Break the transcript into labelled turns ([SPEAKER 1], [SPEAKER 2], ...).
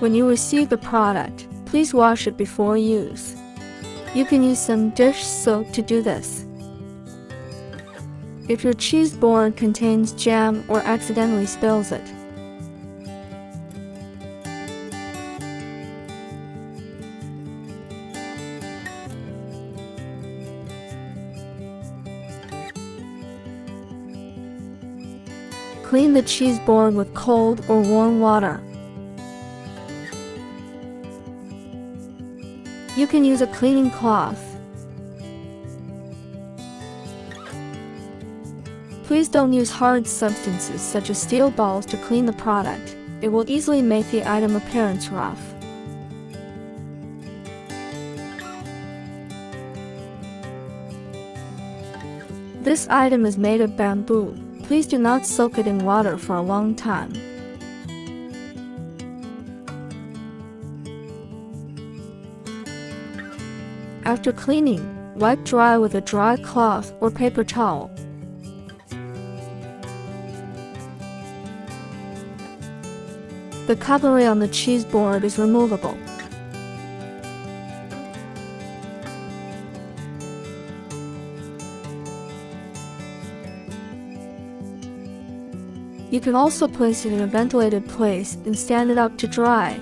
[SPEAKER 1] When you receive the product, please wash it before use. You can use some dish soap to do this. If your cheese board contains jam or accidentally spills it, clean the cheese board with cold or warm water. You can use a cleaning cloth. Please don't use hard substances such as steel balls to clean the product. It will easily make the item appearance rough. This item is made of bamboo. Please do not soak it in water for a long time. After cleaning, wipe dry with a dry cloth or paper towel. The cutlery on the cheese board is removable. You can also place it in a ventilated place and stand it up to dry.